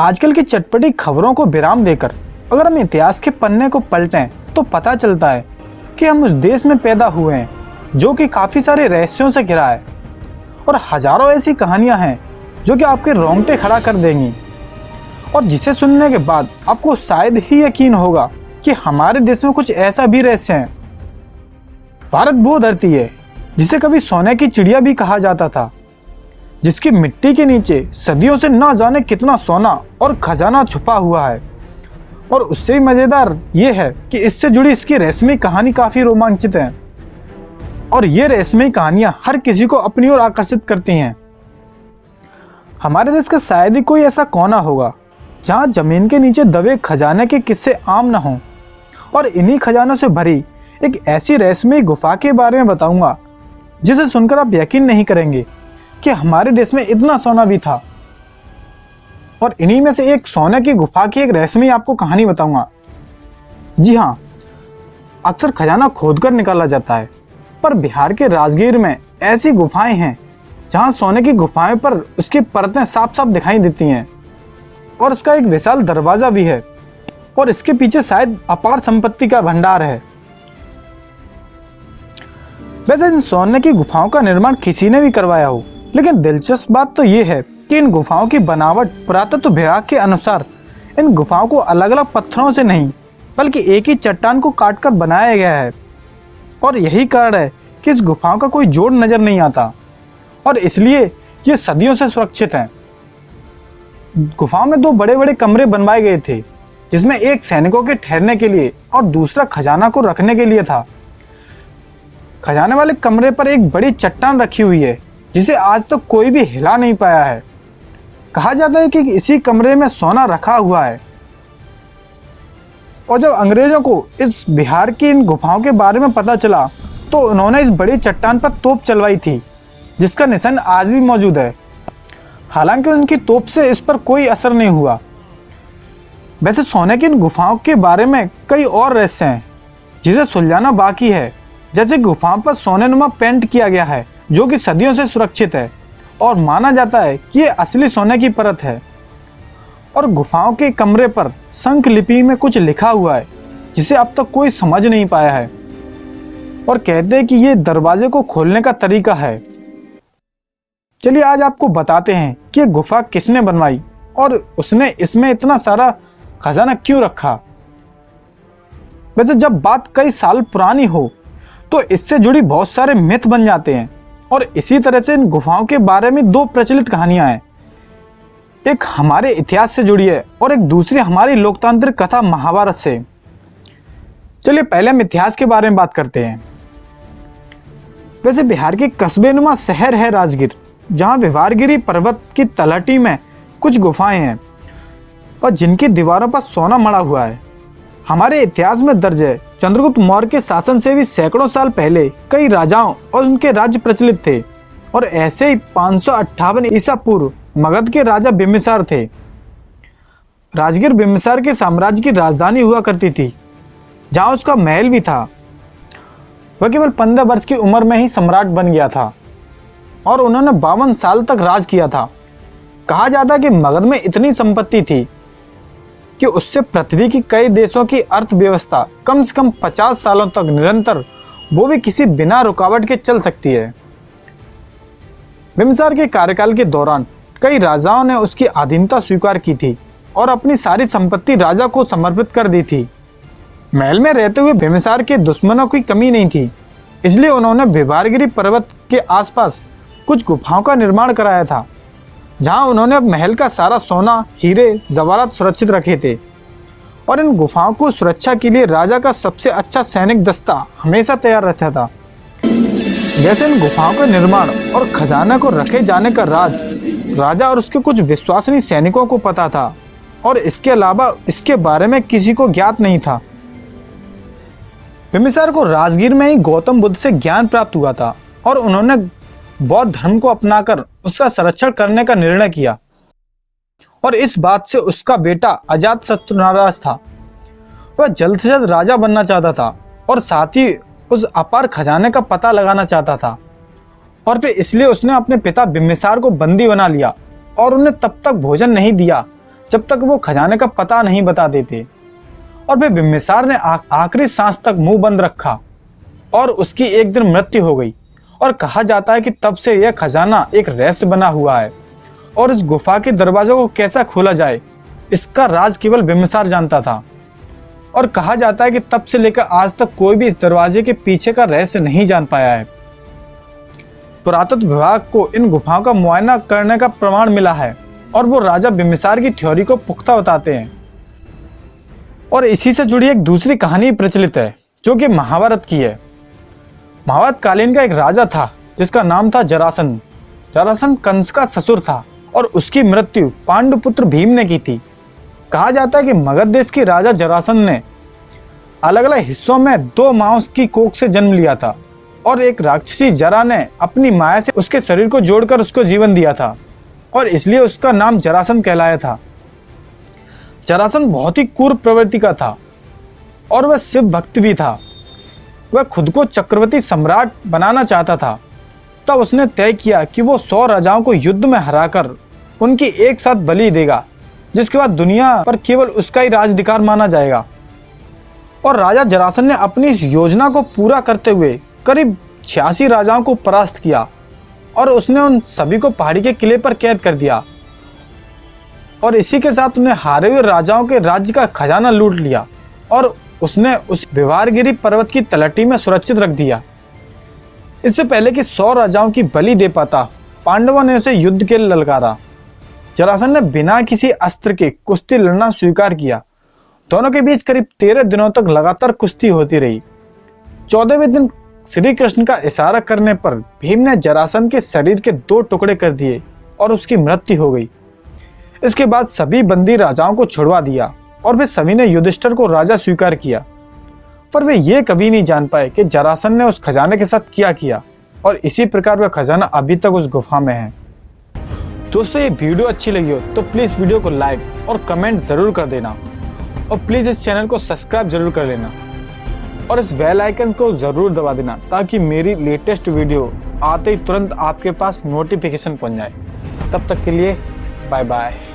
आजकल की चटपटी खबरों को विराम देकर अगर हम इतिहास के पन्ने को पलटें तो पता चलता है कि हम उस देश में पैदा हुए हैं जो कि काफ़ी सारे रहस्यों से घिरा है और हजारों ऐसी कहानियां हैं जो कि आपके रोंगटे खड़ा कर देंगी और जिसे सुनने के बाद आपको शायद ही यकीन होगा कि हमारे देश में कुछ ऐसा भी रहस्य है। भारत वो धरती है जिसे कभी सोने की चिड़िया भी कहा जाता था, जिसकी मिट्टी के नीचे सदियों से ना जाने कितना सोना और खजाना छुपा हुआ है। और उससे भी मजेदार ये है कि इससे जुड़ी इसकी रहस्यमयी कहानी काफी रोमांचित है और ये रहस्यमयी कहानियां हर किसी को अपनी ओर आकर्षित करती हैं। हमारे देश का शायद ही कोई ऐसा कोना होगा जहां जमीन के नीचे दबे खजाने के किस्से आम न हों और इन्हीं खजानों से भरी एक ऐसी रहस्यमयी गुफा के बारे में बताऊंगा जिसे सुनकर आप यकीन नहीं करेंगे कि हमारे देश में इतना सोना भी था। और इन्हीं में से एक सोने की गुफा की एक रहस्यमयी आपको कहानी बताऊंगा। जी हाँ, अक्सर खजाना खोदकर निकाला जाता है, पर बिहार के राजगीर में ऐसी गुफाएं हैं जहां सोने की गुफाएं पर उसकी परतें साफ साफ दिखाई देती हैं और उसका एक विशाल दरवाजा भी है और इसके पीछे शायद अपार संपत्ति का भंडार है। वैसे इन सोने की गुफाओं का निर्माण किसी ने भी करवाया हो, लेकिन दिलचस्प बात तो ये है कि इन गुफाओं की बनावट पुरातत्व विभाग के अनुसार इन गुफाओं को अलग अलग पत्थरों से नहीं बल्कि एक ही चट्टान को काटकर बनाया गया है और यही कारण है कि इस गुफाओं का कोई जोड़ नजर नहीं आता और इसलिए ये सदियों से सुरक्षित हैं। गुफाओं में दो बड़े बड़े कमरे बनवाए गए थे, जिसमें एक सैनिकों के ठहरने के लिए और दूसरा खजाना को रखने के लिए था। खजाने वाले कमरे पर एक बड़ी चट्टान रखी हुई है जिसे आज तक कोई भी हिला नहीं पाया है। कहा जाता है कि इसी कमरे में सोना रखा हुआ है। और जब अंग्रेजों को इस बिहार की इन गुफाओं के बारे में पता चला तो उन्होंने इस बड़ी चट्टान पर तोप चलवाई थी, जिसका निशान आज भी मौजूद है। हालांकि उनकी तोप से इस पर कोई असर नहीं हुआ। वैसे सोने की इन गुफाओं के बारे में कई और रहस्य हैं जिसे सुलझाना बाकी है। जैसे गुफाओं पर सोनेनुमा पेंट किया गया है जो कि सदियों से सुरक्षित है और माना जाता है कि ये असली सोने की परत है। और गुफाओं के कमरे पर शंख लिपि में कुछ लिखा हुआ है जिसे अब तक कोई समझ नहीं पाया है और कहते हैं कि ये दरवाजे को खोलने का तरीका है। चलिए आज आपको बताते हैं कि ये गुफा किसने बनवाई और उसने इसमें इतना सारा खजाना क्यों रखा। वैसे जब बात कई साल पुरानी हो तो इससे जुड़ी बहुत सारे मिथ बन जाते हैं और इसी तरह से इन गुफाओं के बारे में दो प्रचलित कहानियां हैं। एक हमारे इतिहास से जुड़ी है और एक दूसरी हमारी लोकतांत्रिक कथा महाभारत से। चलिए पहले हम इतिहास के बारे में बात करते हैं। वैसे बिहार के कस्बेनुमा शहर है राजगीर, जहां विवारगिरी पर्वत की तलहटी में कुछ गुफाएं हैं और जिनकी दीवारों पर सोना मड़ा हुआ है। हमारे इतिहास में दर्ज है चंद्रगुप्त मौर्य के शासन से भी सैकड़ों साल पहले कई राजाओं और उनके राज्य प्रचलित थे और ऐसे ही 558 ईसा पूर्व मगध के राजा बिम्बिसार थे। राजगीर बिम्बिसार के साम्राज्य की राजधानी हुआ करती थी, जहां उसका महल भी था। वह केवल 15 वर्ष की उम्र में ही सम्राट बन गया था और उन्होंने 52 साल तक राज किया था। कहा जाता है कि मगध में इतनी संपत्ति थी कि उससे पृथ्वी की कई देशों की अर्थव्यवस्था कम से कम 50 सालों तक निरंतर, वो भी किसी बिना रुकावट के चल सकती है। बिम्बिसार के कार्यकाल के दौरान कई राजाओं ने उसकी अधीनता स्वीकार की थी और अपनी सारी संपत्ति राजा को समर्पित कर दी थी। महल में रहते हुए बिम्बिसार के दुश्मनों की कमी नहीं थी, इसलिए उन्होंने विवारगिरी पर्वत के आसपास कुछ गुफाओं का निर्माण कराया था, जहां उन्होंने महल का सारा सोना, हीरे, जवाहरात सुरक्षित रखे थे। और इन गुफाओं को सुरक्षा के लिए राजा का सबसे अच्छा सैनिक दस्ता हमेशा तैयार रहता था। जैसे इन गुफाओं का निर्माण और खजाना को रखे जाने का राज राजा और उसके कुछ विश्वसनीय सैनिकों को पता था और इसके अलावा इसके बारे में किसी को ज्ञात नहीं था। बिम्बिसार को राजगीर में ही गौतम बुद्ध से ज्ञान प्राप्त हुआ था और उन्होंने बौद्ध धर्म को अपनाकर उसका संरक्षण करने का निर्णय किया और इस बात से उसका बेटा अजातशत्रु नाराज था। वह जल्द से जल्द राजा बनना चाहता था और साथ ही उस अपार खजाने का पता लगाना चाहता था और फिर इसलिए उसने अपने पिता बिम्बिसार को बंदी बना लिया और उन्हें तब तक भोजन नहीं दिया जब तक वो खजाने का पता नहीं बता देते। और फिर बिम्बिसार ने आखिरी सांस तक मुंह बंद रखा और उसकी एक दिन मृत्यु हो गई। और कहा जाता है कि तब से यह खजाना एक रहस्य बना हुआ है और इस गुफा के दरवाजों को कैसा खोला जाए इसका राज केवल बिम्बिसार जानता था। और कहा जाता है कि तब से लेकर आज तक कोई भी इस दरवाजे के पीछे का रहस्य नहीं जान पाया है। पुरातत्व विभाग को इन गुफाओं का मुआयना करने का प्रमाण मिला है और वो राजा बिम्बिसार की थ्योरी को पुख्ता बताते हैं। और इसी से जुड़ी एक दूसरी कहानी प्रचलित है जो कि महाभारत की है। महाभारत कालीन का एक राजा था जिसका नाम था जरासंध। जरासंध कंस का ससुर था और उसकी मृत्यु पांडुपुत्र भीम ने की थी। कहा जाता है कि मगध देश के राजा जरासंध ने अलग अलग हिस्सों में 2 मांस की कोख से जन्म लिया था और एक राक्षसी जरा ने अपनी माया से उसके शरीर को जोड़कर उसको जीवन दिया था और इसलिए उसका नाम जरासंध कहलाया था। जरासंध बहुत ही क्रूर प्रवृत्ति का था और वह शिव भक्त भी था। वह खुद को चक्रवर्ती सम्राट बनाना चाहता था। तब उसने तय किया कि वो 100 राजाओं को युद्ध में हराकर उनकी एक साथ बलि देगा, जिसके बाद दुनिया पर केवल उसका ही राजाधिकार माना जाएगा। और राजा जरासंध ने अपनी इस योजना को पूरा करते हुए करीब 86 राजाओं को परास्त किया और उसने उन सभी को पहाड़ी के किले पर कैद कर दिया और इसी के साथ उन्हें हारे हुए राजाओं के राज्य का खजाना लूट लिया और उसने उस विवारगिरी पर्वत की तलहटी में सुरक्षित रख दिया। इससे पहले कि 100 राजाओं की बलि दे पाता, पांडवों ने उसे युद्ध के लिए ललकारा। जरासंध ने बिना किसी अस्त्र के कुश्ती लड़ना स्वीकार किया। दोनों के बीच करीब 13 दिनों तक लगातार कुश्ती होती रही। 14वें दिन श्री कृष्ण का इशारा करने पर भीम ने जरासंध के शरीर के 2 टुकड़े कर दिए और उसकी मृत्यु हो गई। इसके बाद सभी बंदी राजाओं को छुड़वा दिया और वे सभी ने युधिष्ठिर को राजा स्वीकार किया। पर वे ये कभी नहीं जान पाए कि जरासंध ने उस खजाने के साथ क्या किया और इसी प्रकार वह खजाना अभी तक उस गुफा में है। दोस्तों, ये वीडियो अच्छी लगी हो तो प्लीज वीडियो को लाइक और कमेंट जरूर कर देना और प्लीज इस चैनल को सब्सक्राइब जरूर कर लेना और इस बेल आइकन को जरूर दबा देना ताकि मेरी लेटेस्ट वीडियो आते ही तुरंत आपके पास नोटिफिकेशन पहुंच जाए। तब तक के लिए बाय बाय।